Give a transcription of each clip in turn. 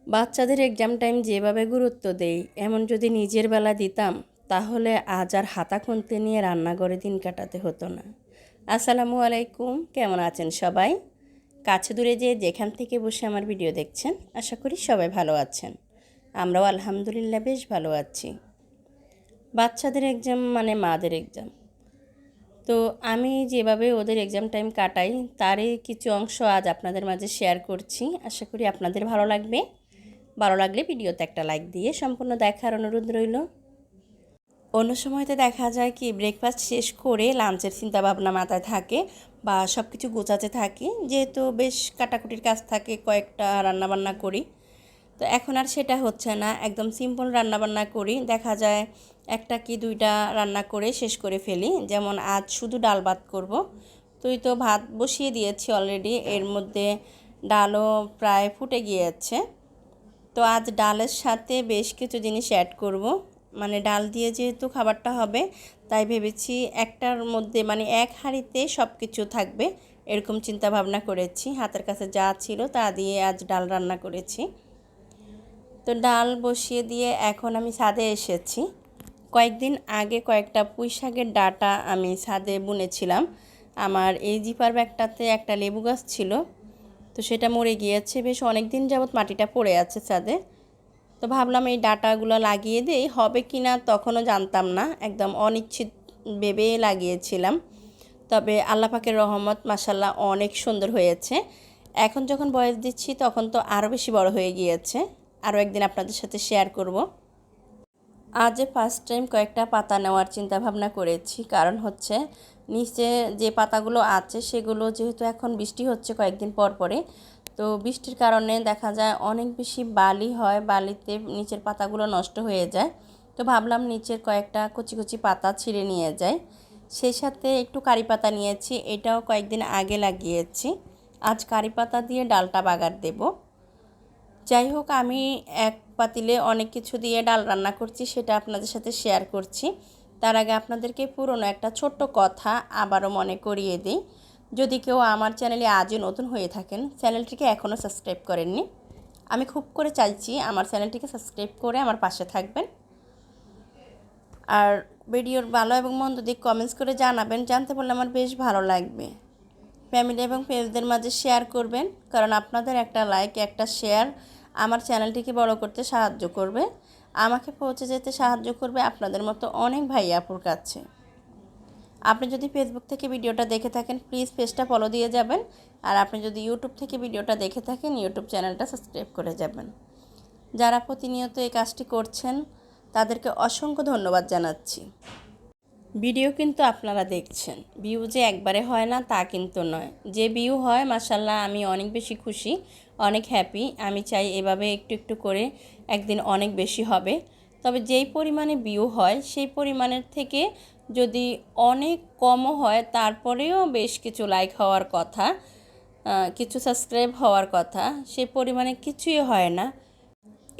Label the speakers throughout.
Speaker 1: বাচ্চাদের exam time যেভাবে গুরুত্ব দেই এমন যদি নিজের বেলা দিতাম তাহলে আজ আর হাতা খুন্তি নিয়ে রান্নাঘরে দিন কাটাতে হতো না। আসসালামু আলাইকুম, কেমন আছেন সবাই? কাছে দূরে যে যেখান থেকে বসে আমার ভিডিও দেখছেন আশা করি সবাই ভালো আছেন। আমরাও আলহামদুলিল্লাহ বেশ ভালো আছি। বাচ্চাদের এক্সাম মানে মাদের এক্সাম, তো আমি যেভাবে ওদের এক্সাম টাইম কাটাই তারই কিছু অংশ আজ আপনাদের মাঝে শেয়ার করছি। আশা করি আপনাদের ভালো লাগবে। ভালো লাগলে ভিডিওতে একটা লাইক দিয়ে সম্পূর্ণ দেখার অনুরোধ রইল। অন্য সময়তে দেখা যায় কি ব্রেকফাস্ট শেষ করে লাঞ্চের চিন্তা ভাবনা মাথায় থাকে বা সব কিছু গোছাতে থাকি, যেহেতু বেশ কাটাকুটির কাজ থাকে, কয়েকটা রান্নাবান্না করি। তো এখন আর সেটা হচ্ছে না, একদম সিম্পল রান্নাবান্না করি। দেখা যায় একটা কি দুইটা রান্না করে শেষ করে ফেলি। যেমন আজ শুধু ডাল ভাত করব, তো ভাত বসিয়ে দিয়েছি অলরেডি, এর মধ্যে ডালও প্রায় ফুটে গিয়েছে। তো আজ ডালের সাথে বেশ কিছু জিনিস অ্যাড করব, মানে ডাল দিয়ে যেহেতু খাবারটা হবে তাই ভেবেছি একটার মধ্যে মানে এক হাঁড়িতে সব কিছু থাকবে, এরকম চিন্তা ভাবনা করেছি। হাতের কাছে যা ছিল তা দিয়ে আজ ডাল রান্না করেছি। তো ডাল বসিয়ে দিয়ে এখন আমি ছাদে এসেছি। কয়েকদিন আগে কয়েকটা পুঁই শাকের ডাঁটা আমি ছাদে বুনেছিলাম। আমার এই জিপার ব্যাগটাতে একটা লেবু গাছ ছিল, তো সেটা মরে গিয়েছে, বেশ অনেক দিন যাবৎ মাটিটা পড়ে আছে ছাদে। তো ভাবলাম এই ডাঁটাগুলো লাগিয়ে দিই, হবে কি না তখনও জানতাম না, একদম অনিশ্চিত ভেবে লাগিয়েছিলাম। তবে আল্লাহ পাকের রহমত, মাশাল্লাহ অনেক সুন্দর হয়েছে। এখন যখন বয়স দিচ্ছি তখন তো আরও বেশি বড় হয়ে গিয়েছে। আরও একদিন আপনাদের সাথে শেয়ার করব। আজ ফার্স্ট টাইম কয়েকটা পাতা নেওয়ার চিন্তা ভাবনা করেছি, কারণ হচ্ছে নিচে যে পাতাগুলো আছে সেগুলো যেহেতু এখন বৃষ্টি হচ্ছে কয়েকদিন পর পরে, তো বৃষ্টির কারণে দেখা যায় অনেক বেশি বালি হয়, বালিতে নিচের পাতাগুলো নষ্ট হয়ে যায়। তো ভাবলাম নিচের কয়েকটা কচি কচি পাতা ছিঁড়ে নিয়ে যাই। সেই সাথে একটু কারি পাতা নিয়েছি, এটাও কয়েকদিন আগে লাগিয়েছি। আজ কারি পাতা দিয়ে ডালটা বাগার দেব। যাই হোক, আমি এক পাতিলে অনেক কিছু দিয়ে ডাল রান্না করছি, সেটা আপনাদের সাথে শেয়ার করছি। তার আগে আপনাদেরকে পুরনো একটা ছোট্ট কথা আবারও মনে করিয়ে দিই। যদি কেউ আমার চ্যানেলে আজও নতুন হয়ে থাকেন, চ্যানেলটিকে এখনও সাবস্ক্রাইব করেননি, আমি খুব করে চাইছি আমার চ্যানেলটিকে সাবস্ক্রাইব করে আমার পাশে থাকবেন। আর ভিডিওর ভালো এবং মন্দ দিক কমেন্টস করে জানাবেন, জানতে পারলে আমার বেশ ভালো লাগবে। ফ্যামিলি এবং ফ্রেন্ডসদের মাঝে শেয়ার করবেন, কারণ আপনাদের একটা লাইক একটা শেয়ার আমার চ্যানেলটিকে বড় করতে সাহায্য করবে, আমাকে পৌঁছে যেতে সাহায্য করবে আপনাদের মতো অনেক ভাই আপুর কাছে। আপনি যদি ফেসবুক থেকে ভিডিওটা দেখে থাকেন প্লিজ পেজটা ফলো দিয়ে যাবেন, আর আপনি যদি ইউটিউব থেকে ভিডিওটা দেখে থাকেন ইউটিউব চ্যানেলটা সাবস্ক্রাইব করে যাবেন। যারা প্রতিনিয়ত এই কাজটি করছেন তাদেরকে অসংখ্য ধন্যবাদ জানাচ্ছি। ভিডিও কিন্তু আপনারা দেখছেন, ভিউ যে একবারে হয় না তা কিন্তু নয়, যে ভিউ হয় মাশাল্লাহ আমি অনেক বেশি খুশি, অনেক হ্যাপি। আমি চাই এভাবে একটু একটু করে একদিন অনেক বেশি হবে। তবে যেই পরিমাণে ভিউ হয় সেই পরিমাণের থেকে যদি অনেক কমও হয় তারপরেও বেশ কিছু লাইক হওয়ার কথা, কিছু সাবস্ক্রাইব হওয়ার কথা, সেই পরিমাণে কিছুই হয় না।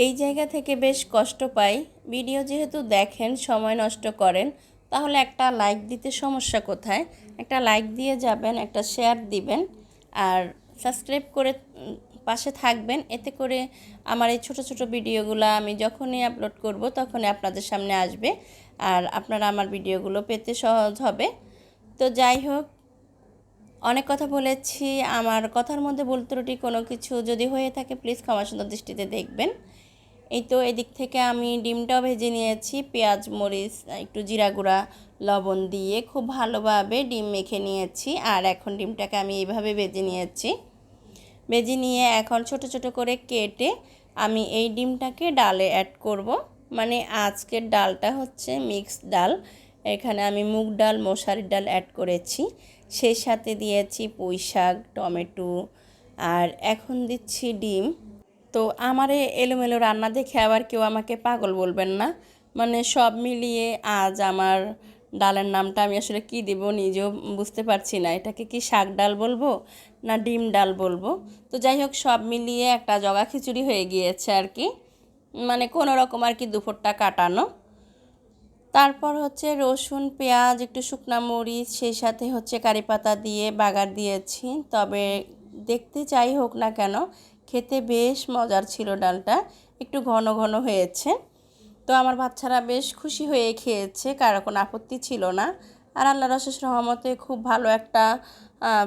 Speaker 1: এই জায়গা থেকে বেশ কষ্ট পাই। ভিডিও যেহেতু দেখেন, সময় নষ্ট করেন, তাহলে একটা লাইক দিতে সমস্যা কোথায়? একটা লাইক দিয়ে যাবেন, একটা শেয়ার দিবেন, আর সাবস্ক্রাইব করে পাশে থাকবেন। এতে করে আমার এই ছোট ছোট ভিডিওগুলো আমি যখনই আপলোড করব তখনই আপনাদের সামনে আসবে, আর আপনারা আমার ভিডিওগুলো পেতে সহজ হবে। তো যাই হোক, অনেক কথা বলেছি, আমার কথার মধ্যে ভুল ত্রুটি কোনো কিছু যদি হয়ে থাকে প্লিজ ক্ষমা সুন্দর দৃষ্টিতে দেখবেন। এই তো এদিক থেকে আমি ডিমটাও ভেজে নিয়েছি, পেঁয়াজ মরিচ একটু জিরা গুঁড়া লবণ দিয়ে খুব ভালোভাবে ডিম মেখে নিয়েছি। আর এখন ডিমটাকে আমি এইভাবে ভেজে নিয়েছি। ভেজে নিয়ে এখন ছোট ছোট করে কেটে আমি এই ডিমটাকে ডালে অ্যাড করব। মানে আজকের ডালটা হচ্ছে মিক্সড ডাল, এখানে আমি মুগ ডাল মশারির ডাল অ্যাড করেছি, সেই সাথে দিয়েছি পুঁই শাক টমেটো, আর এখন দিচ্ছি ডিম। তো আমার এই এলোমেলো রান্না দেখে আবার কেউ আমাকে পাগল বলবেন না। মানে সব মিলিয়ে আজ আমার ডালের নামটা আমি আসলে কি দেব নিজেও বুঝতে পারছি না, এটাকে কি শাক ডাল বলবো না ডিম ডাল বলবো। তো যাই হোক, সব মিলিয়ে একটা জগা খিচুড়ি হয়ে গিয়েছে আর কি, মানে কোনো রকম আর কি দুপুরটা কাটানো। তারপর হচ্ছে রসুন পেঁয়াজ একটু শুকনা মরিচ সেই সাথে হচ্ছে কারি পাতা দিয়ে বাগার দিয়েছি। তবে দেখতে যাই হোক না কেন খেতে বেশ মজার ছিল ডালটা, একটু ঘন ঘন হয়েছে। তো আমার বাচ্চারা বেশ খুশি হয়ে খেয়েছে, কারো কোনো আপত্তি ছিল না। আর আল্লাহর অশেষ রহমতে খুব ভালো একটা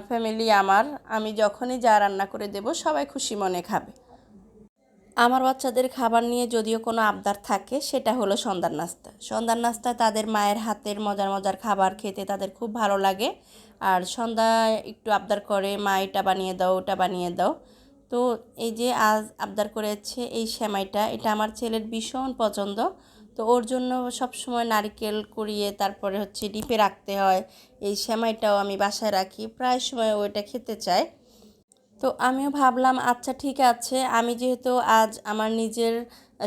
Speaker 1: ফ্যামিলি আমার। আমি যখনই যা রান্না করে দেব সবাই খুশি মনে খাবে। আমার বাচ্চাদের খাবার নিয়ে যদিও কোনো আবদার থাকে, সেটা হলো সন্ধ্যার নাস্তা। সন্ধ্যার নাস্তায় তাদের মায়ের হাতের মজার মজার খাবার খেতে তাদের খুব ভালো লাগে। আর সন্ধ্যায় একটু আবদার করে, মা এটা বানিয়ে দাও, ওটা বানিয়ে দাও। তো এই যে আজ আবদার করেছে এই সেমাইটা, এটা আমার ছেলের ভীষণ পছন্দ। তো ওর জন্য সবসময় নারকেল কুড়িয়ে তারপরে হচ্ছে ডিপে রাখতে হয়। এই সেমাইটাও আমি বাসায় রাখি, প্রায় সময় ওইটা খেতে চায়। তো আমিও ভাবলাম আচ্ছা ঠিক আছে, আমি যেহেতু আজ আমার নিজের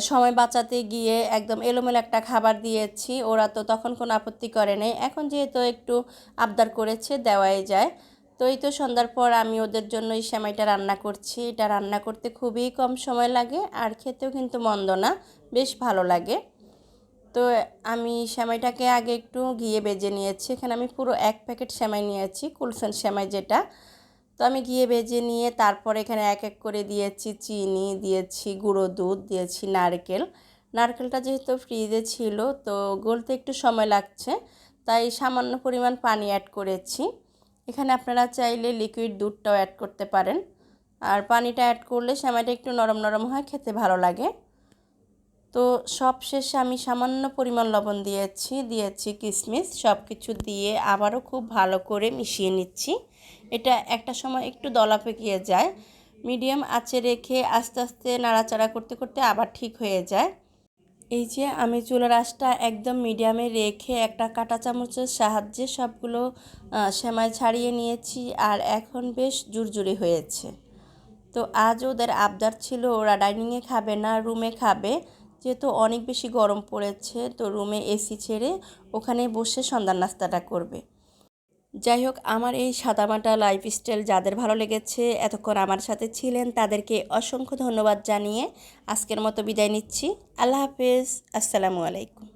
Speaker 1: সময় বাঁচাতে গিয়ে একদম এলোমেলো একটা খাবার দিয়েছি, ওরা তো তখন কোনো আপত্তি করে নাই, এখন যেহেতু একটু আবদার করেছে দেওয়াই যায়। তো এই তো সন্ধ্যার পর আমি ওদের জন্য এই সেমাইটা রান্না করছি। এটা রান্না করতে খুবই কম সময় লাগে আর খেতেও কিন্তু মন্দ না, বেশ ভালো লাগে। তো আমি সেমাইটাকে আগে একটু ঘিয়ে ভেজে নিয়েছি। এখানে আমি পুরো 1 প্যাকেট সেমাই নিয়েছি, কুলফেন সেমাই যেটা। তো আমি ঘিয়ে ভেজে নিয়ে তারপর এখানে এক এক করে দিয়েছি চিনি, দিয়েছি গুঁড়ো দুধ, দিয়েছি নারকেল। নারকেলটা যেহেতু ফ্রিজে ছিল তো গলতে একটু সময় লাগছে, তাই সামান্য পরিমাণ পানি অ্যাড করেছি। এখানে আপনারা চাইলে লিকুইড দুধটাও অ্যাড করতে পারেন। আর পানিটা অ্যাড করলে সেমাইটা একটু নরম নরম হয়, খেতে ভালো লাগে। তো সব শেষে আমি সামান্য পরিমাণ লবণ দিয়েছি কিশমিশ, সব কিছু দিয়ে আবারও খুব ভালো করে মিশিয়ে নিচ্ছি। এটা একটা সময় একটু দলা পেকিয়ে যায়, মিডিয়াম আঁচে রেখে আস্তে আস্তে নাড়াচাড়া করতে করতে আবার ঠিক হয়ে যায়। এই যে আমি চুলার আঁচটা একদম মিডিয়ামে রেখে একটা কাঁটা চামচের সাহায্যে সবগুলো সেমাই ছাড়িয়ে নিয়েছি, আর এখন বেশ জুরজুরি হয়েছে। তো আজ ওদের আবদার ছিল ওরা ডাইনিংয়ে খাবে না, রুমে খাবে। যেহেতু অনেক বেশি গরম পড়েছে তো রুমে এসি ছেড়ে ওখানে বসে সন্ধ্যার নাস্তাটা করবে। যাই হোক, আমার এই সাদামাটা লাইফস্টাইল যাদের ভালো লেগেছে, এতক্ষণ আমার সাথে ছিলেন, তাদেরকে অসংখ্য ধন্যবাদ জানিয়ে আজকের মতো বিদায় নিচ্ছি। আল্লাহ হাফেজ, আসসালামু আলাইকুম।